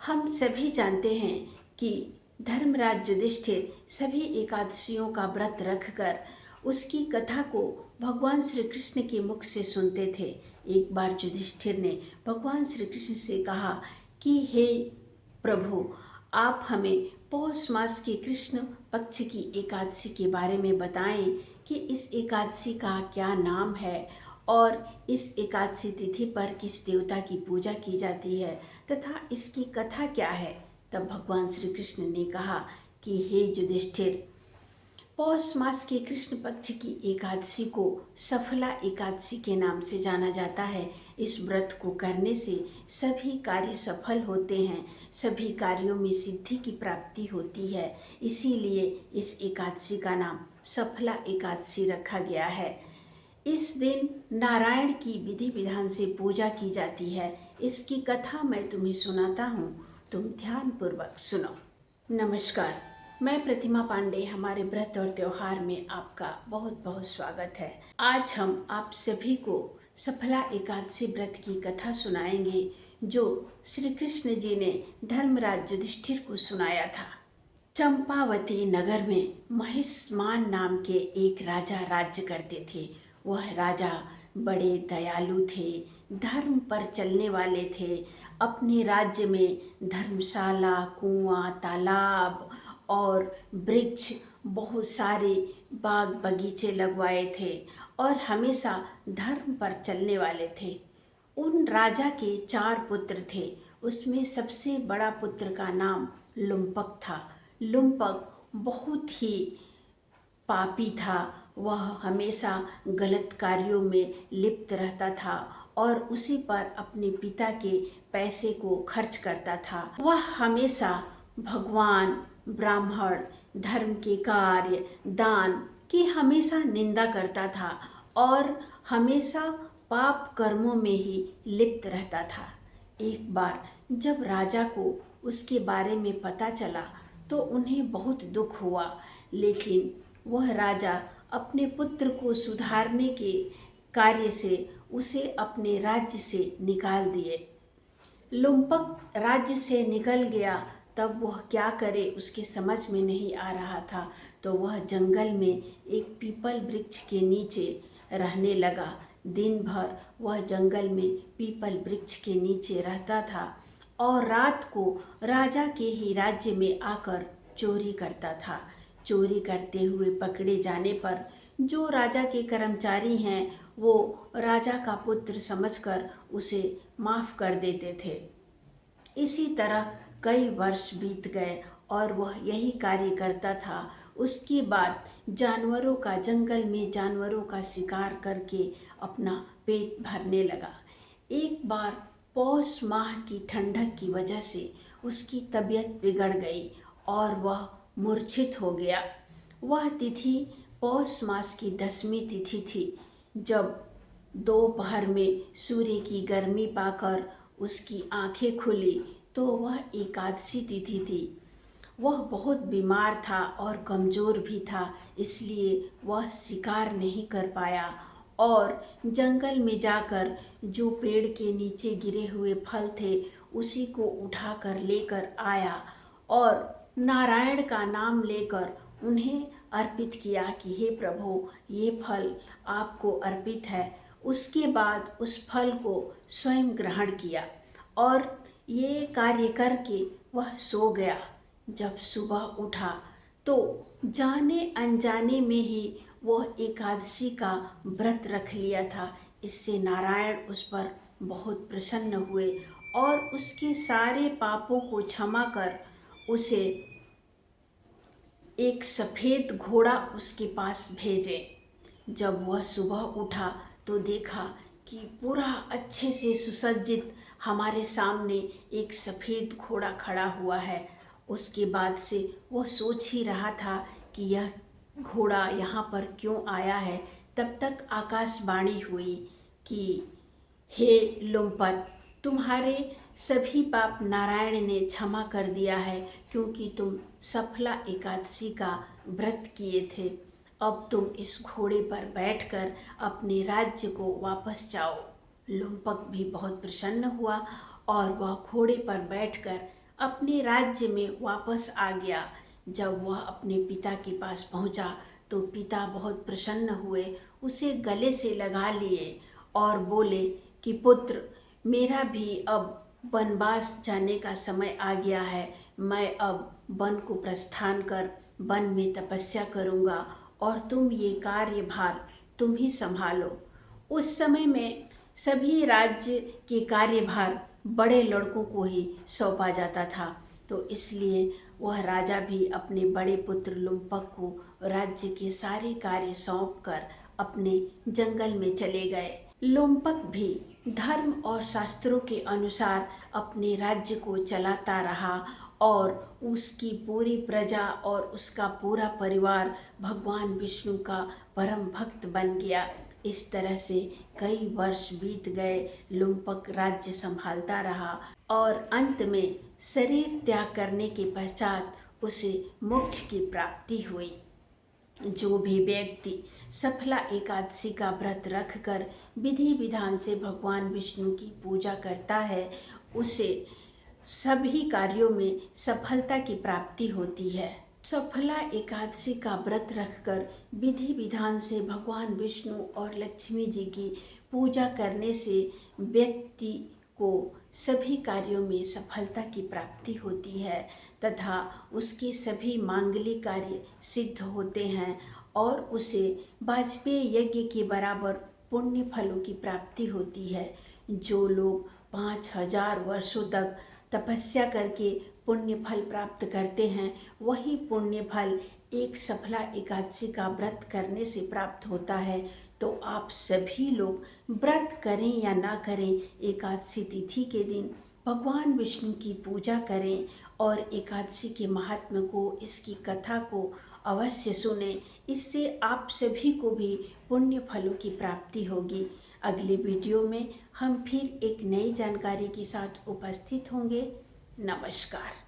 हम सभी जानते हैं कि धर्मराज युधिष्ठिर सभी एकादशियों का व्रत रखकर उसकी कथा को भगवान श्री कृष्ण के मुख से सुनते थे। एक बार युधिष्ठिर ने भगवान श्री कृष्ण से कहा कि हे प्रभु, आप हमें पौष मास के कृष्ण पक्ष की एकादशी के बारे में बताएं कि इस एकादशी का क्या नाम है और इस एकादशी तिथि पर किस देवता की पूजा की जाती है तथा इसकी कथा क्या है। तब भगवान श्री कृष्ण ने कहा कि हे युधिष्ठिर, पौष मास के कृष्ण पक्ष की एकादशी को सफला एकादशी के नाम से जाना जाता है। इस व्रत को करने से सभी कार्य सफल होते हैं, सभी कार्यों में सिद्धि की प्राप्ति होती है। इसीलिए इस एकादशी का नाम सफला एकादशी रखा गया है। इस दिन नारायण की विधि विधान से पूजा की जाती है। इसकी कथा मैं तुम्हें सुनाता हूँ, तुम ध्यान पूर्वक सुनो। नमस्कार, मैं प्रतिमा पांडे। हमारे व्रत और त्योहार में आपका बहुत बहुत स्वागत है। आज हम आप सभी को सफला एकादशी व्रत की कथा सुनाएंगे जो श्री कृष्ण जी ने धर्मराज युधिष्ठिर को सुनाया था। चंपावती नगर में महिष्मान नाम के एक राजा राज्य करते थे। वह राजा बड़े दयालु थे, धर्म पर चलने वाले थे। अपने राज्य में धर्मशाला, कुआं, तालाब और वृक्ष, बहुत सारे बाग बगीचे लगवाए थे और हमेशा धर्म पर चलने वाले थे। उन राजा के 4 पुत्र थे। उसमें सबसे बड़ा पुत्र का नाम लुम्पक था। लुम्पक बहुत ही पापी था। वह हमेशा गलत कार्यों में लिप्त रहता था और उसी पर अपने पिता के पैसे को खर्च करता था। वह हमेशा भगवान, ब्राह्मण, धर्म के कार्य, दान की हमेशा निंदा करता था और हमेशा पाप कर्मों में ही लिप्त रहता था। एक बार जब राजा को उसके बारे में पता चला तो उन्हें बहुत दुख हुआ, लेकिन वह राजा अपने पुत्र को सुधारने के कार्य से उसे अपने राज्य से निकाल दिए। लुम्पक राज्य से निकल गया, तब वह क्या करे उसके समझ में नहीं आ रहा था। तो वह जंगल में एक पीपल वृक्ष के नीचे रहने लगा। दिन भर वह जंगल में पीपल वृक्ष के नीचे रहता था और रात को राजा के ही राज्य में आकर चोरी करता था। चोरी करते हुए पकड़े जाने पर जो राजा के कर्मचारी हैं वो राजा का पुत्र समझकर उसे माफ कर देते थे। इसी तरह कई वर्ष बीत गए और वह यही कार्य करता था। उसके बाद जंगल में जानवरों का शिकार करके अपना पेट भरने लगा। एक बार पौष माह की ठंडक की वजह से उसकी तबीयत बिगड़ गई और वह मूर्छित हो गया। वह तिथि पौष मास की 10वीं तिथि थी। जब दोपहर में सूर्य की गर्मी पाकर उसकी आंखें खुली तो वह एकादशी तिथि थी। वह बहुत बीमार था और कमज़ोर भी था, इसलिए वह शिकार नहीं कर पाया और जंगल में जाकर जो पेड़ के नीचे गिरे हुए फल थे उसी को उठाकर लेकर आया और नारायण का नाम लेकर उन्हें अर्पित किया कि हे प्रभु, ये फल आपको अर्पित है। उसके बाद उस फल को स्वयं ग्रहण किया और ये कार्य करके वह सो गया। जब सुबह उठा तो जाने अनजाने में ही वह एकादशी का व्रत रख लिया था। इससे नारायण उस पर बहुत प्रसन्न हुए और उसके सारे पापों को क्षमा कर उसे एक सफ़ेद घोड़ा उसके पास भेजे। जब वह सुबह उठा तो देखा कि पूरा अच्छे से सुसज्जित हमारे सामने एक सफ़ेद घोड़ा खड़ा हुआ है। उसके बाद से वह सोच ही रहा था कि यह घोड़ा यहाँ पर क्यों आया है। तब तक आकाशवाणी हुई कि हे लुम्पत, तुम्हारे सभी पाप नारायण ने क्षमा कर दिया है क्योंकि तुम सफला एकादशी का व्रत किए थे। अब तुम इस घोड़े पर बैठकर अपने राज्य को वापस जाओ। लुम्पक भी बहुत प्रसन्न हुआ और वह घोड़े पर बैठकर अपने राज्य में वापस आ गया। जब वह अपने पिता के पास पहुंचा तो पिता बहुत प्रसन्न हुए, उसे गले से लगा लिए और बोले कि पुत्र, मेरा भी अब वनवास जाने का समय आ गया है। मैं अब वन को प्रस्थान कर वन में तपस्या करूँगा और तुम ये कार्यभार तुम ही संभालो। उस समय में सभी राज्य के कार्यभार बड़े लड़कों को ही सौंपा जाता था, तो इसलिए वह राजा भी अपने बड़े पुत्र लुम्पक को राज्य के सारे कार्य सौंपकर अपने जंगल में चले गए। लुम्पक भी धर्म और शास्त्रों के अनुसार अपने राज्य को चलाता रहा और उसकी पूरी प्रजा और उसका पूरा परिवार भगवान विष्णु का परम भक्त बन गया। इस तरह से कई वर्ष बीत गए। लुम्पक राज्य संभालता रहा और अंत में शरीर त्याग करने के पश्चात उसे मोक्ष की प्राप्ति हुई। जो भी व्यक्ति सफला एकादशी का व्रत रखकर विधि विधान से भगवान विष्णु की पूजा करता है, उसे सभी कार्यों में सफलता की प्राप्ति होती है। सफला एकादशी का व्रत रखकर विधि विधान से भगवान विष्णु और लक्ष्मी जी की पूजा करने से व्यक्ति को सभी कार्यों में सफलता की प्राप्ति होती है तथा उसके सभी मांगलिक कार्य सिद्ध होते हैं और उसे वाजपेयी यज्ञ के बराबर पुण्य फलों की प्राप्ति होती है। जो लोग 5000 वर्षों तक तपस्या करके पुण्य फल प्राप्त करते हैं, वही पुण्य फल एक सफला एकादशी का व्रत करने से प्राप्त होता है। तो आप सभी लोग व्रत करें या ना करें, एकादशी तिथि के दिन भगवान विष्णु की पूजा करें और एकादशी के महात्म्य को, इसकी कथा को अवश्य सुने। इससे आप सभी को भी पुण्य फलों की प्राप्ति होगी। अगले वीडियो में हम फिर एक नई जानकारी के साथ उपस्थित होंगे। नमस्कार।